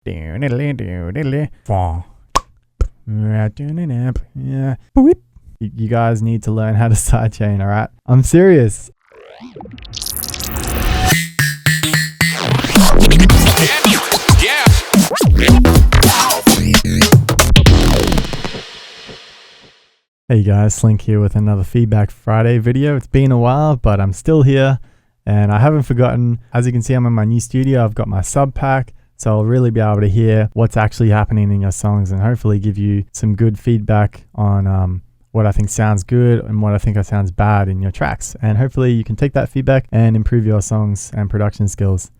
You guys need to learn how to sidechain, alright? I'm serious. Hey guys, Slynk here with another Feedback Friday video. It's been a while, but I'm still here and I haven't forgotten. As you can see, I'm in my new studio. I've got my sub pack, so I'll really be able to hear what's actually happening in your songs and hopefully give you some good feedback on what I think sounds good and what I think sounds bad in your tracks. And hopefully you can take that feedback and improve your songs and production skills.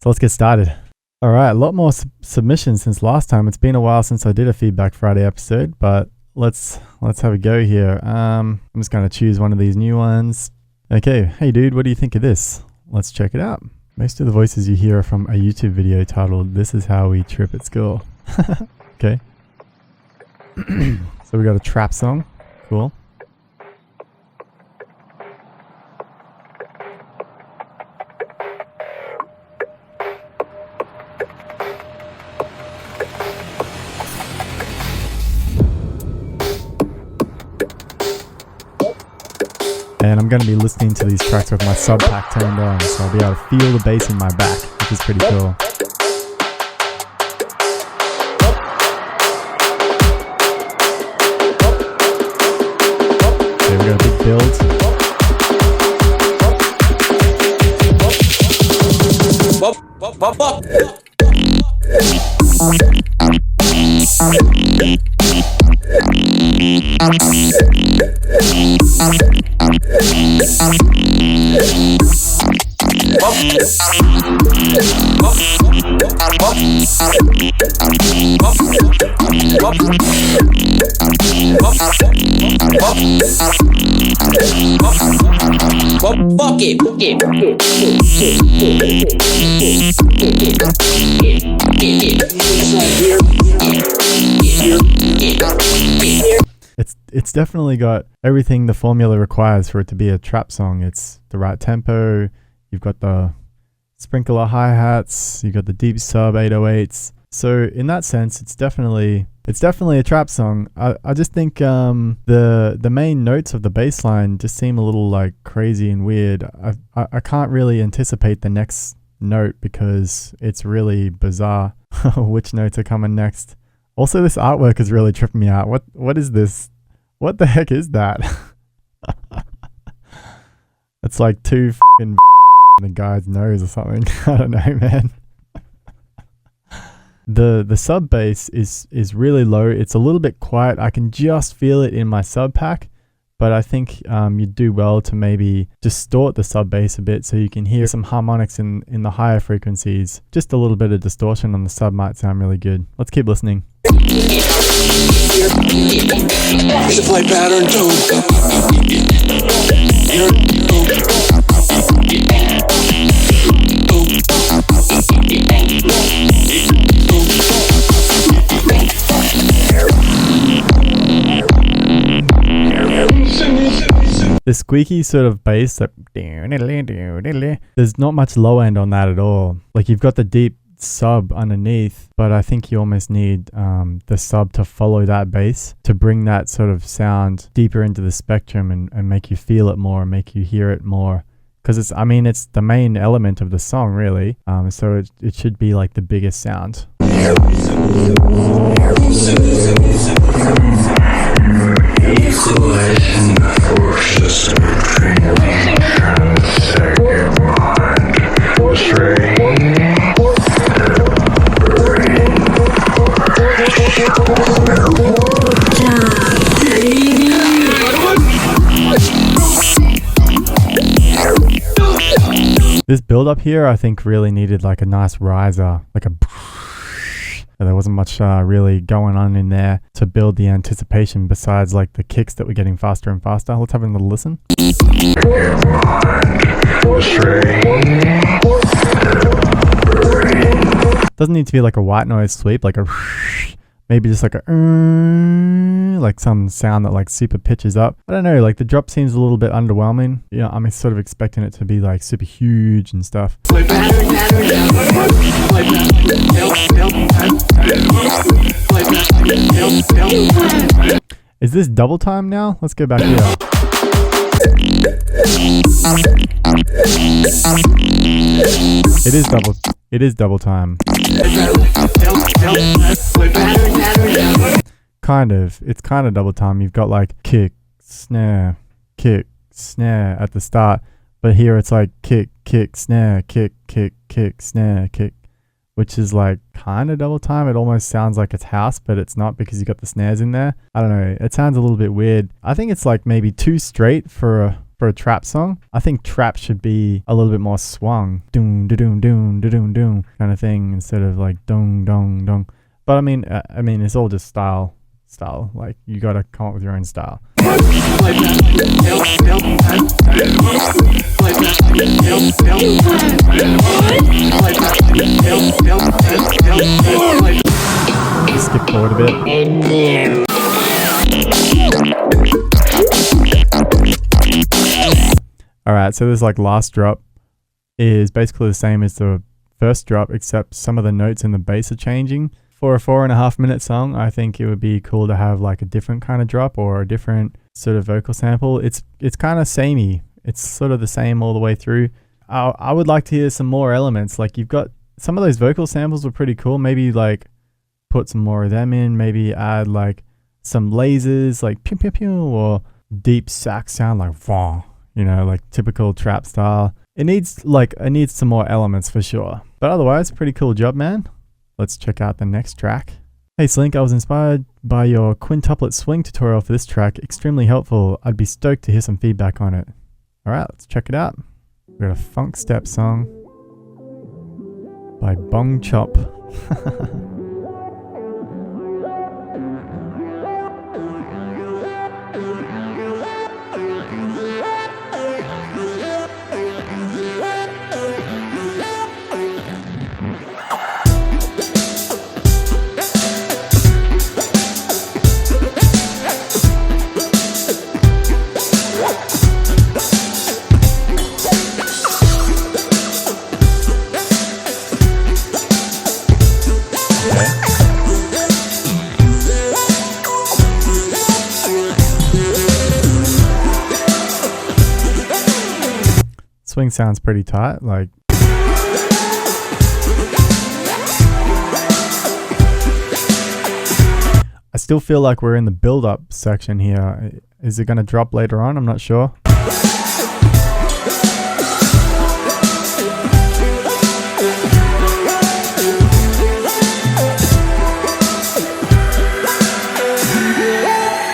So let's get started. All right, a lot more submissions since last time. It's been a while since I did a Feedback Friday episode, but let's have a go here. I'm just going to choose one of these new ones. Okay, hey dude, what do you think of this? Let's check it out. Most of the voices you hear are from a YouTube video titled "This is how we trip at school." Okay. So we got a trap song. Cool. And I'm going to be listening to these tracks with my sub pack turned on, so I'll be able to feel the bass in my back, which is pretty cool. Okay, we got a big build. It's definitely got everything the formula requires for it to be a trap song. It's the right tempo, you've got the sprinkler hi-hats, you've got the deep sub 808s. So in that sense, it's definitely a trap song. I just think the main notes of the bass line just seem a little like crazy and weird. I can't really anticipate the next note because it's really bizarre which notes are coming next. Also, this artwork is really tripping me out. What is this? What the heck is that? It's like two f***ing in the guy's nose or something. I don't know, man. The sub bass is really low. It's a little bit quiet. I can just feel it in my sub pack, but I think you'd do well to maybe distort the sub bass a bit so you can hear some harmonics in the higher frequencies. Just a little bit of distortion on the sub might sound really good. Let's keep listening. It's a flight pattern too. The squeaky sort of bass, that there's not much low end on that at all. Like you've got the deep sub underneath, but I think you almost need the sub to follow that bass to bring that sort of sound deeper into the spectrum and make you feel it more, make you hear it more. Because it's the main element of the song, really. So it should be like the biggest sound. This build up here, I think really needed like a nice riser, like a there wasn't much really going on in there to build the anticipation besides like the kicks that were getting faster and faster. Let's have a little listen. Doesn't need to be like a white noise sweep, like a maybe just like a like some sound that like super pitches up. I don't know, like the drop seems a little bit underwhelming. Yeah, I'm sort of expecting it to be like super huge and stuff. Is this double time now? Let's go back here. It is double time. Kind of. It's kind of double time. You've got like kick, snare at the start. But here it's like kick, snare, kick, snare, kick. Which is like kind of double time. It almost sounds like it's house, but it's not because you got the snares in there. I don't know. It sounds a little bit weird. I think it's like maybe too straight for a trap song. I think trap should be a little bit more swung, doom, doom, doom, doom, doom, kind of thing, instead of like dong, dong, dong. But I mean, it's all just style. Like you gotta come up with your own style. Skip forward a bit. Alright, so this like last drop is basically the same as the first drop, except some of the notes in the bass are changing. For a 4.5 minute song, I think it would be cool to have like a different kind of drop or a different sort of vocal sample. It's kind of samey. It's sort of the same all the way through. I would like to hear some more elements. Like you've got some of those vocal samples were pretty cool. Maybe like put some more of them in. Maybe add like some lasers, like pew pew pew, or deep sax sound like vah, you know, like typical trap style. It needs some more elements for sure. But otherwise, pretty cool job, man. Let's check out the next track. Hey Slynk, I was inspired by your quintuplet swing tutorial for this track. Extremely helpful. I'd be stoked to hear some feedback on it. Alright, let's check it out. We got a funk step song by Bong Chop. Swing sounds pretty tight, like I still feel like we're in the build-up section here. Is it going to drop later on? I'm not sure.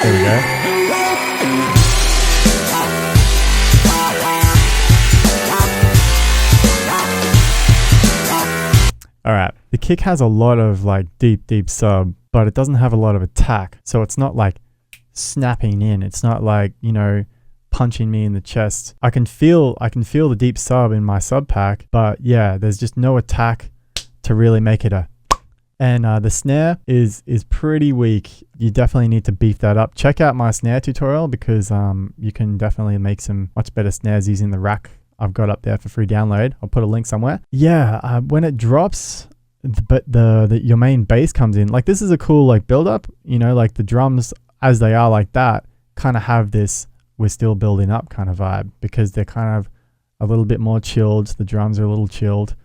There we go. Alright, the kick has a lot of like deep sub, but it doesn't have a lot of attack. So it's not like snapping in. It's not like, you know, punching me in the chest. I can feel the deep sub in my sub pack, but yeah, there's just no attack to really make it a. And the snare is pretty weak. You definitely need to beef that up. Check out my snare tutorial because you can definitely make some much better snares using the rack I've got up there for free download. I'll put a link somewhere. Yeah, when it drops, but your main bass comes in. Like this is a cool like build up, you know, like the drums as they are like that kind of have this we're still building up kind of vibe because they're kind of a little bit more chilled. The drums are a little chilled.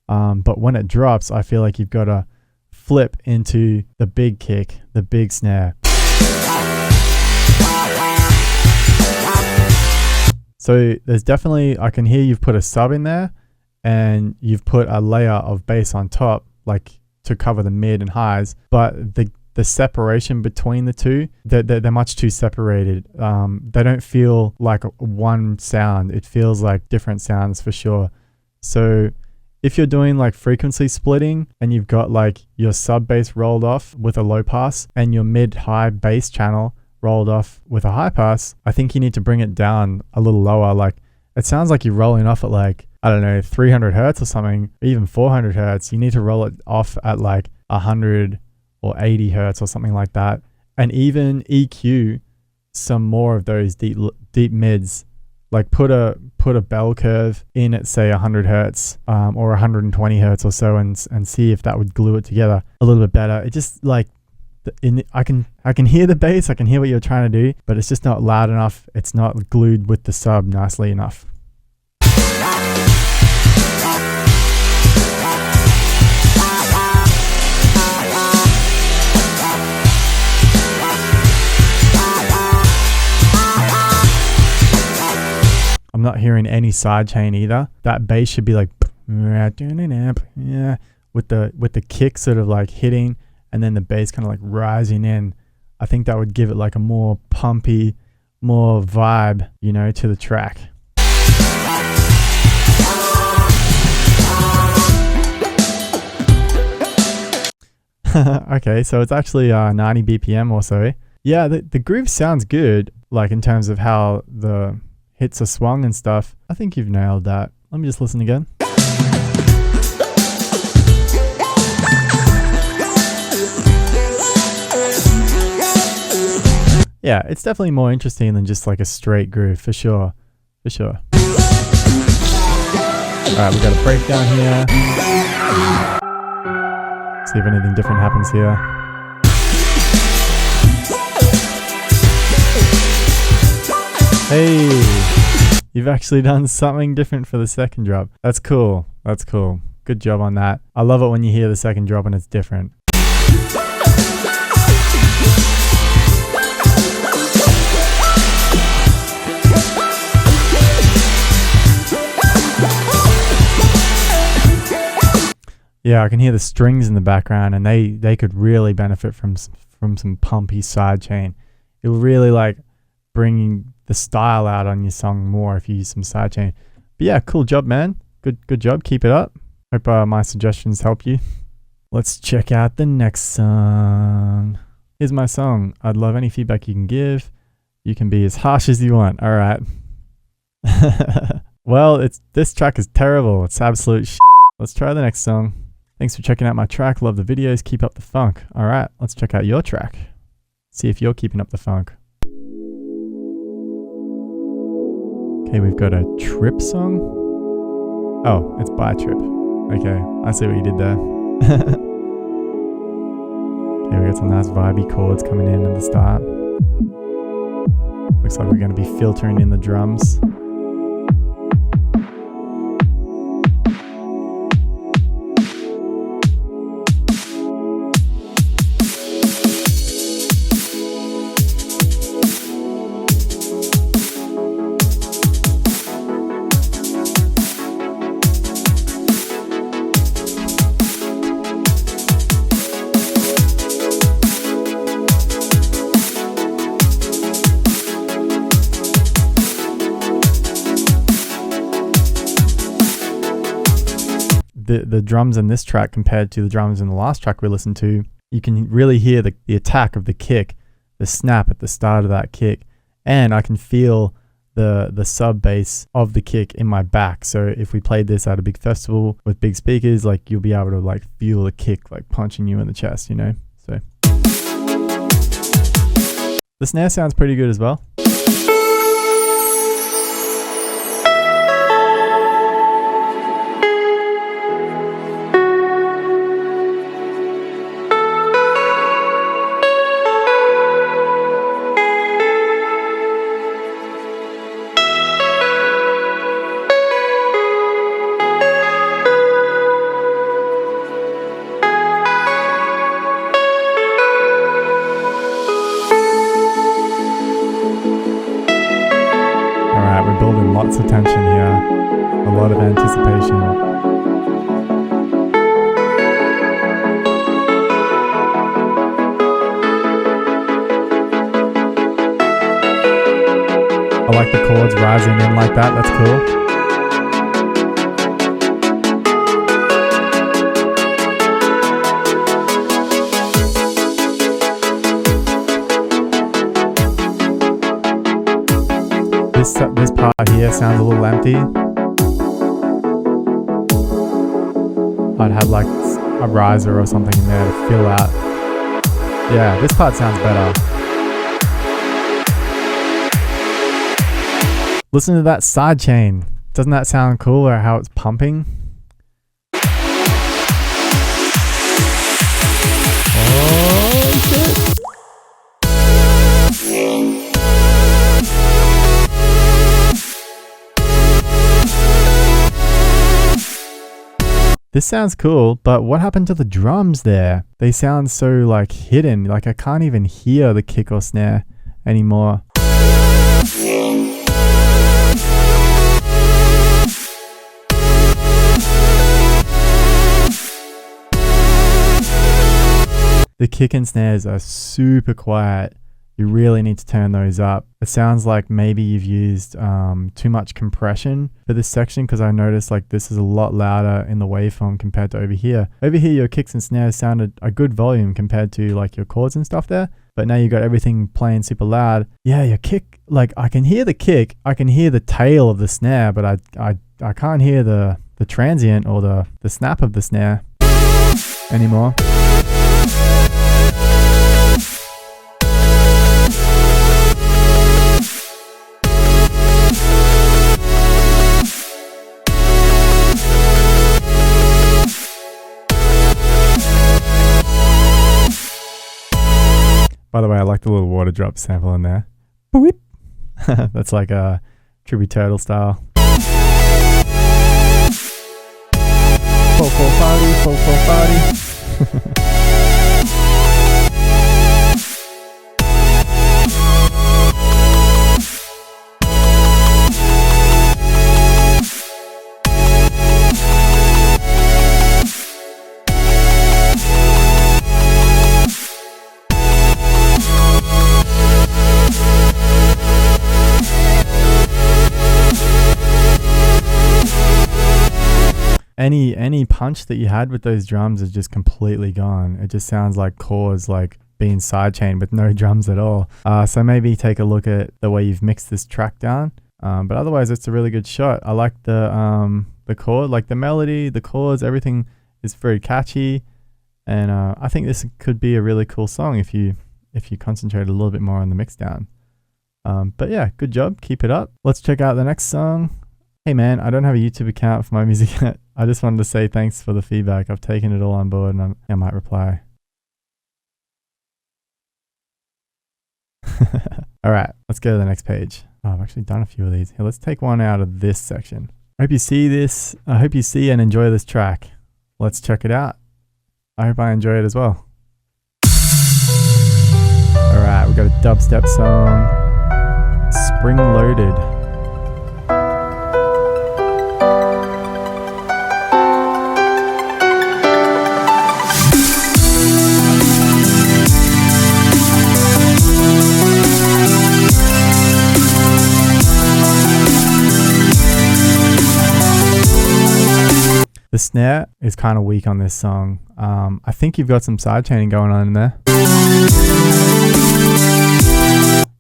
But when it drops, I feel like you've got to flip into the big kick, the big snare. So there's definitely, I can hear you've put a sub in there and you've put a layer of bass on top, like to cover the mid and highs, but the separation between the two, they're much too separated. They don't feel like one sound. It feels like different sounds for sure. So if you're doing like frequency splitting and you've got like your sub bass rolled off with a low pass and your mid high bass channel rolled off with a high pass, I think you need to bring it down a little lower. Like it sounds like you're rolling off at like, I don't know, 300 hertz or something, even 400 hertz. You need to roll it off at like 100 or 80 hertz or something like that. And even EQ some more of those deep mids. Like put a bell curve in at say 100 hertz or 120 hertz or so, and see if that would glue it together a little bit better. It just like I can hear the bass, I can hear what you're trying to do, but it's just not loud enough. It's not glued with the sub nicely enough. I'm not hearing any sidechain either. That bass should be like with the kick sort of like hitting, and then the bass kind of like rising in. I think that would give it like a more pumpy, more vibe, you know, to the track. Okay, so it's actually 90 BPM or so. Yeah, the groove sounds good, like in terms of how the hits are swung and stuff. I think you've nailed that. Let me just listen again. Yeah, it's definitely more interesting than just like a straight groove, for sure. For sure. Alright, we got a breakdown here. See if anything different happens here. Hey, you've actually done something different for the second drop. That's cool. That's cool. Good job on that. I love it when you hear the second drop and it's different. Yeah, I can hear the strings in the background, and they could really benefit from some pumpy sidechain. It will really like bringing the style out on your song more if you use some sidechain. But yeah, cool job, man. Good job. Keep it up. Hope my suggestions help you. Let's check out the next song. Here's my song. I'd love any feedback you can give. You can be as harsh as you want. All right. Well, this track is terrible. It's absolute shit. Let's try the next song. Thanks for checking out my track. Love the videos. Keep up the funk. All right, let's check out your track. See if you're keeping up the funk. Okay, we've got a Trip song. Oh, it's by Trip. Okay, I see what you did there. Okay, we got some nice vibey chords coming in at the start. Looks like we're going to be filtering in the drums. The drums in this track compared to the drums in the last track we listened to, you can really hear the attack of the kick, the snap at the start of that kick, and I can feel the sub bass of the kick in my back. So if we played this at a big festival with big speakers, like you'll be able to like feel the kick like punching you in the chest, you know? So the snare sounds pretty good as well. We're building lots of tension here, a lot of anticipation. I like the chords rising in like that, that's cool. This part here sounds a little empty. I'd have like a riser or something in there to fill out Yeah, this part sounds better. Listen to that sidechain. Doesn't that sound cool, or how it's pumping? Oh shit. This sounds cool, but what happened to the drums there? They sound so like hidden, like I can't even hear the kick or snare anymore. The kick and snares are super quiet. You really need to turn those up. It sounds like maybe you've used too much compression for this section, because I noticed like this is a lot louder in the waveform compared to over here. Over here your kicks and snares sounded a good volume compared to like your chords and stuff there, but now you got everything playing super loud. Yeah, your kick, like I can hear the kick, I can hear the tail of the snare, but I can't hear the transient or the snap of the snare anymore. By the way, I like the little water drop sample in there. Boop. That's like a Tribute Turtle style. Fo party. Any punch that you had with those drums is just completely gone. It just sounds like chords like being sidechained with no drums at all. So maybe take a look at the way you've mixed this track down. But otherwise, it's a really good shot. I like the chord, like the melody, the chords, everything is very catchy, and I think this could be a really cool song if you concentrate a little bit more on the mix down. But yeah, good job. Keep it up. Let's check out the next song. Hey man, I don't have a YouTube account for my music yet. I just wanted to say thanks for the feedback. I've taken it all on board, and I might reply. All right, let's go to the next page. Oh, I've actually done a few of these. Here, let's take one out of this section. I hope you see this. I hope you see and enjoy this track. Let's check it out. I hope I enjoy it as well. All right, we've got a dubstep song, Spring Loaded. The snare is kind of weak on this song. I think you've got some sidechaining going on in there.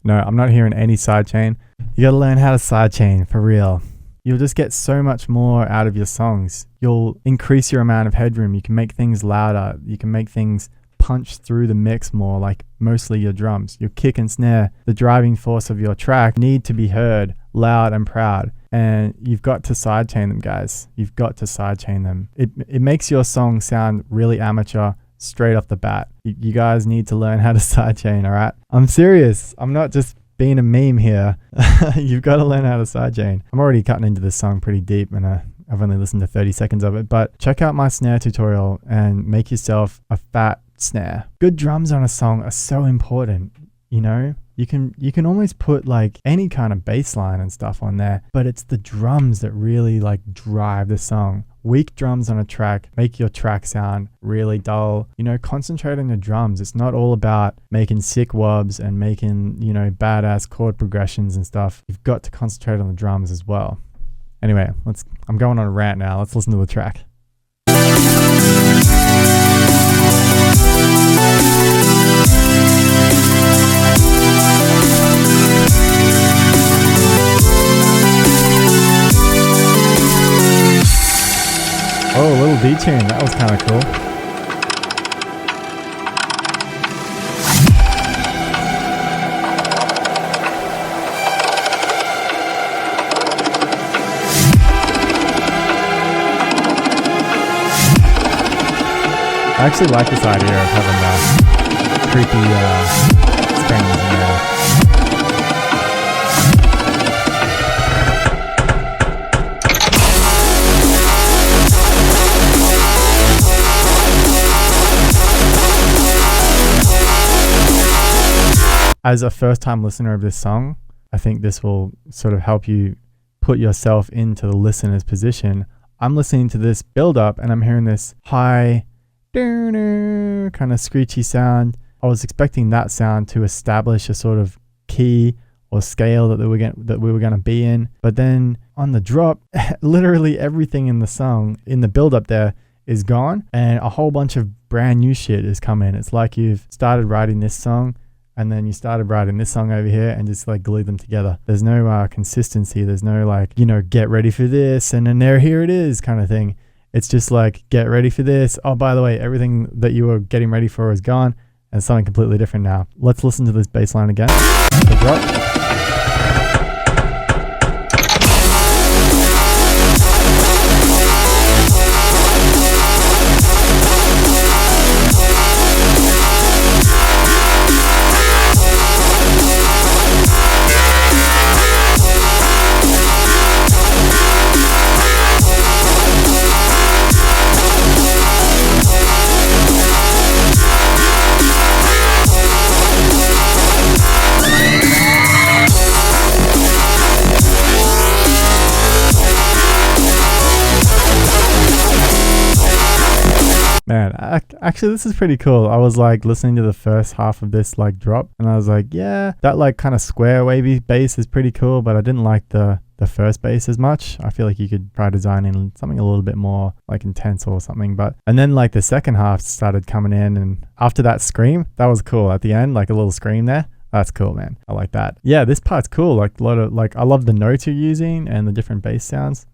No, I'm not hearing any sidechain. You gotta learn how to sidechain, for real. You'll just get so much more out of your songs. You'll increase your amount of headroom. You can make things louder. You can make things punch through the mix more, like mostly your drums. Your kick and snare, the driving force of your track, need to be heard loud and proud. And you've got to sidechain them, guys. You've got to sidechain them. It makes your song sound really amateur straight off the bat. You guys need to learn how to sidechain, all right? I'm serious. I'm not just being a meme here. You've got to learn how to sidechain. I'm already cutting into this song pretty deep, and I've only listened to 30 seconds of it, but check out my snare tutorial and make yourself a fat snare. Good drums on a song are so important, you know? You can almost put like any kind of bass line and stuff on there, but it's the drums that really like drive the song. Weak drums on a track make your track sound really dull. You know, concentrate on your drums. It's not all about making sick wobs and making, you know, badass chord progressions and stuff. You've got to concentrate on the drums as well. Anyway, I'm going on a rant now. Let's listen to the track. Oh, a little D-tune. That was kind of cool. I actually like this idea of having creepy screams in there. As a first-time listener of this song, I think this will sort of help you put yourself into the listener's position. I'm listening to this build-up and I'm hearing this high, kind of screechy sound. I was expecting that sound to establish a sort of key or scale that we were going to be in. But then on the drop, literally everything in the song, in the build-up there, is gone, and a whole bunch of brand new shit is coming. It's like you've started writing this song, and then you started writing this song over here and just like glued them together. There's no consistency. There's no like, get ready for this and then here it is kind of thing. It's just like, get ready for this. Oh, by the way, everything that you were getting ready for is gone and it's something completely different now. Let's listen to this bass line again. The drop. Man, actually this is pretty cool. I was like listening to the first half of this like drop and I was like, yeah, that like kind of square wavy bass is pretty cool, but I didn't like the first bass as much. I feel like you could try designing something a little bit more like intense or something. And then like the second half started coming in, and after that scream, that was cool at the end, like a little scream there. That's cool, man. I like that. Yeah, this part's cool. Like a lot of I love the notes you're using and the different bass sounds.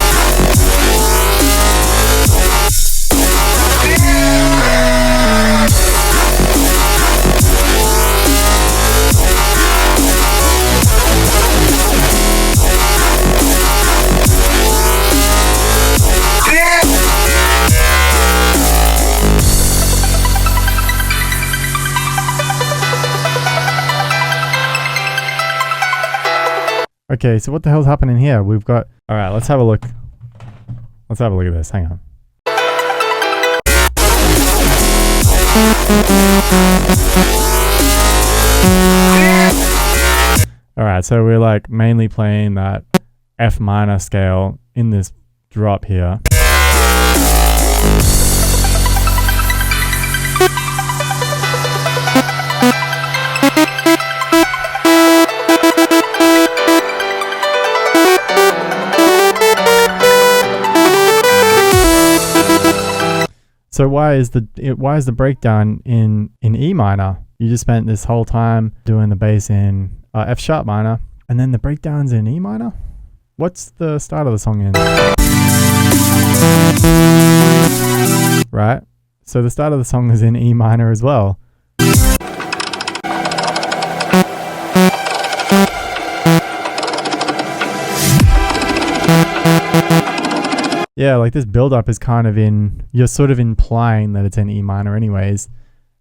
Okay, so what the hell's happening here? We've got... Alright, let's have a look. Let's have a look at this. Hang on. Alright, so we're like mainly playing that F minor scale in this drop here. So why is the breakdown in E minor? You just spent this whole time doing the bass in F sharp minor, and then the breakdown's in E minor? What's the start of the song in? Right? So the start of the song is in E minor as well. Yeah, like this build-up is kind of you're sort of implying that it's in E minor anyways.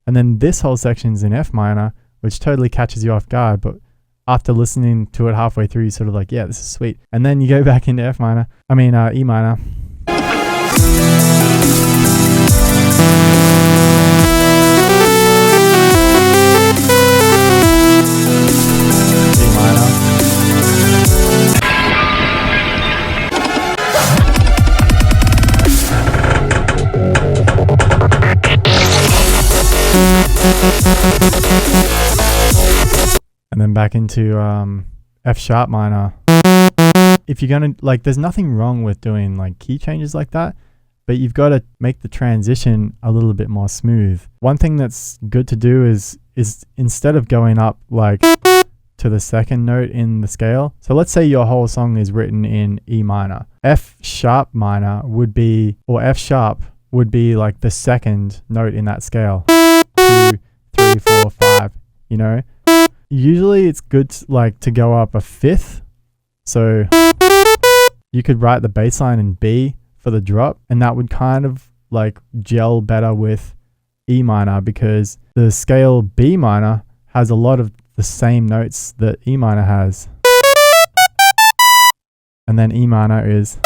And then this whole section's in F minor, which totally catches you off guard. But after listening to it halfway through, you're sort of like, yeah, this is sweet. And then you go back into E minor. And then back into F sharp minor. If you're gonna there's nothing wrong with doing like key changes like that, but you've got to make the transition a little bit more smooth. One thing that's good to do is instead of going up like to the second note in the scale. So let's say your whole song is written in E minor. F sharp minor would be, or F sharp would be like the second note in that scale. 2, 3, 4, 5, you know? Usually it's good to go up a fifth. So you could write the bass line in B for the drop, and that would kind of like gel better with E minor because the scale B minor has a lot of the same notes that E minor has. And then E minor is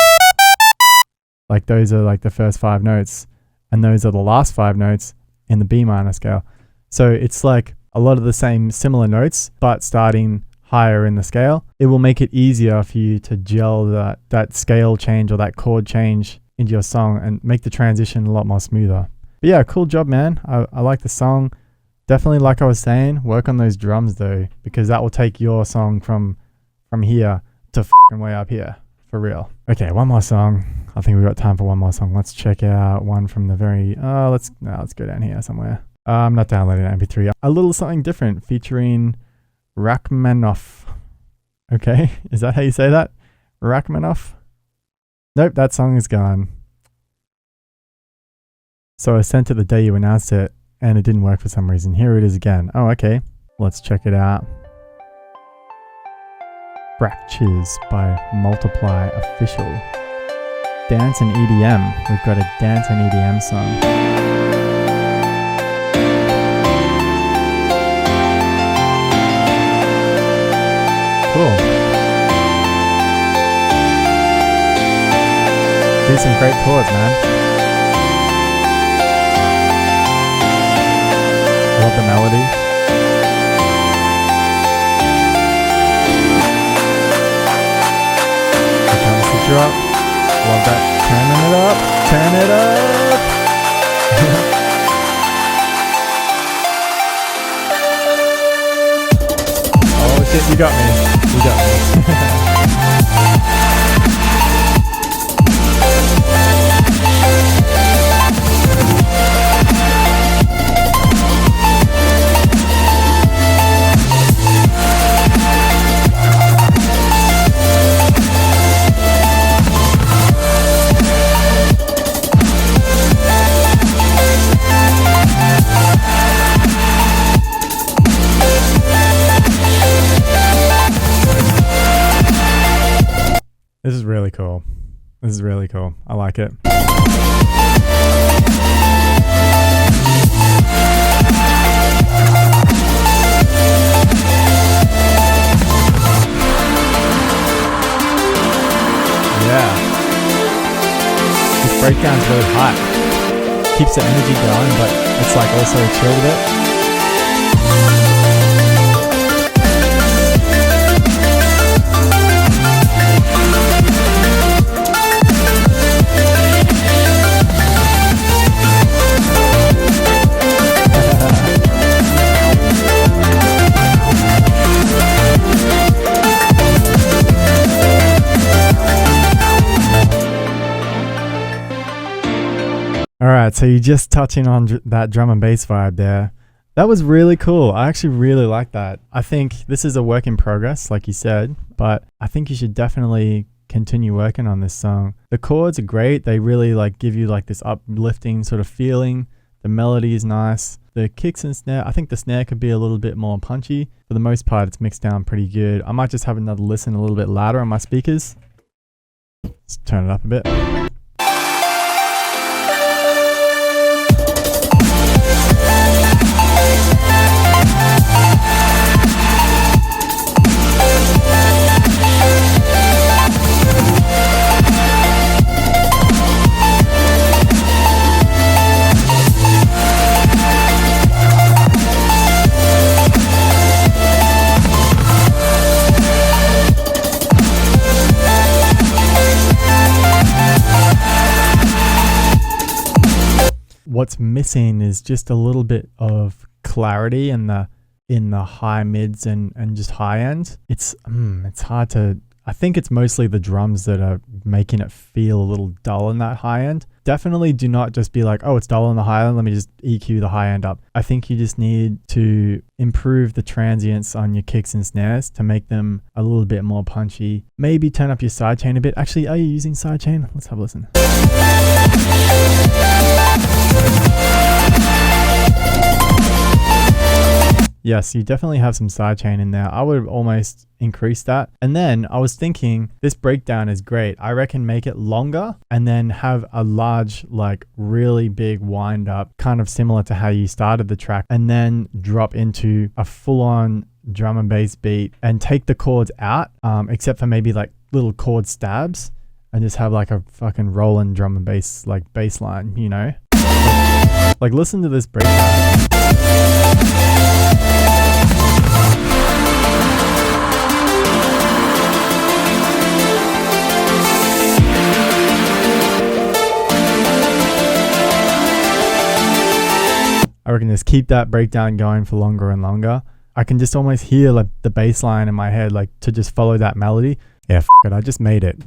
like, those are like the first 5 notes, and those are the last 5 notes in the B minor scale. So it's like a lot of the same similar notes, but starting higher in the scale. It will make it easier for you to gel that scale change or that chord change into your song and make the transition a lot more smoother. But yeah, cool job, man. I like the song. Definitely, like I was saying, work on those drums though, because that will take your song from here to way up here, for real. Okay, one more song. I think we've got time for one more song. Let's check out one from the very, let's go down here somewhere. I'm not downloading an MP3. A little something different featuring Rachmaninoff. Okay, is that how you say that? Rachmaninoff? Nope, that song is gone. So I sent it the day you announced it, and it didn't work for some reason. Here it is again. Oh, okay. Let's check it out. Fractures by Multiply Official. Dance and EDM. We've got a dance and EDM song. Cool. These are some great chords, man. I love the melody. Here comes the drop. Love that. Turning it up. Turn it up. Oh shit, you got me. You got me. This is really cool. This is really cool. I like it. Yeah. This breakdown's really hot. Keeps the energy going, but it's like also chilled a bit. Alright, so you're just touching on that drum and bass vibe there. That was really cool. I actually really like that. I think this is a work in progress, like you said, but I think you should definitely continue working on this song. The chords are great. They really like give you like this uplifting sort of feeling. The melody is nice. The kicks and snare, I think the snare could be a little bit more punchy. For the most part, it's mixed down pretty good. I might just have another listen a little bit louder on my speakers. Let's turn it up a bit. What's missing is just a little bit of clarity in the high mids and just high end. It's hard to, I think it's mostly the drums that are making it feel a little dull in that high end. Definitely do not just be like, oh, it's dull in the high end, let me just EQ the high end up. I think you just need to improve the transients on your kicks and snares to make them a little bit more punchy. Maybe turn up your sidechain a bit. Actually, are you using sidechain? Let's have a listen. Yes, you definitely have some sidechain in there. I would almost increase that. And then I was thinking this breakdown is great. I reckon make it longer and then have a large, like really big wind up, kind of similar to how you started the track, and then drop into a full on drum and bass beat and take the chords out, except for maybe like little chord stabs, and just have like a fucking rolling drum and bass, like bass line, you know? Like listen to this breakdown. I reckon just keep that breakdown going for longer and longer. I can just almost hear like the bass line in my head, like to just follow that melody. Yeah, f it, I just made it.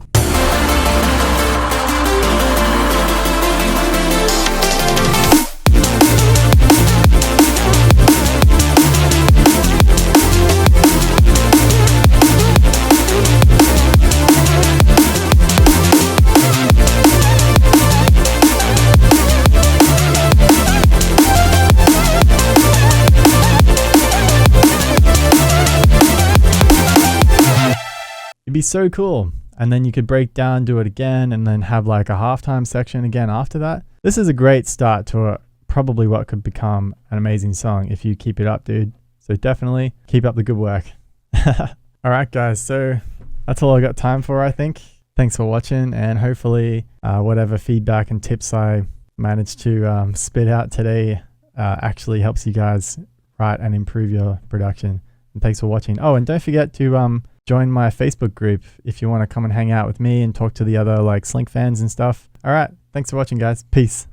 It'd be so cool. And then you could break down, do it again, and then have like a halftime section again after that. This is a great start to probably what could become an amazing song if you keep it up, dude. So definitely keep up the good work. All right, guys. So that's all I got time for, I think. Thanks for watching, and hopefully whatever feedback and tips I managed to spit out today actually helps you guys write and improve your production. And thanks for watching. Oh, and don't forget to join my Facebook group if you want to come and hang out with me and talk to the other like Slynk fans and stuff. All right. Thanks for watching, guys. Peace.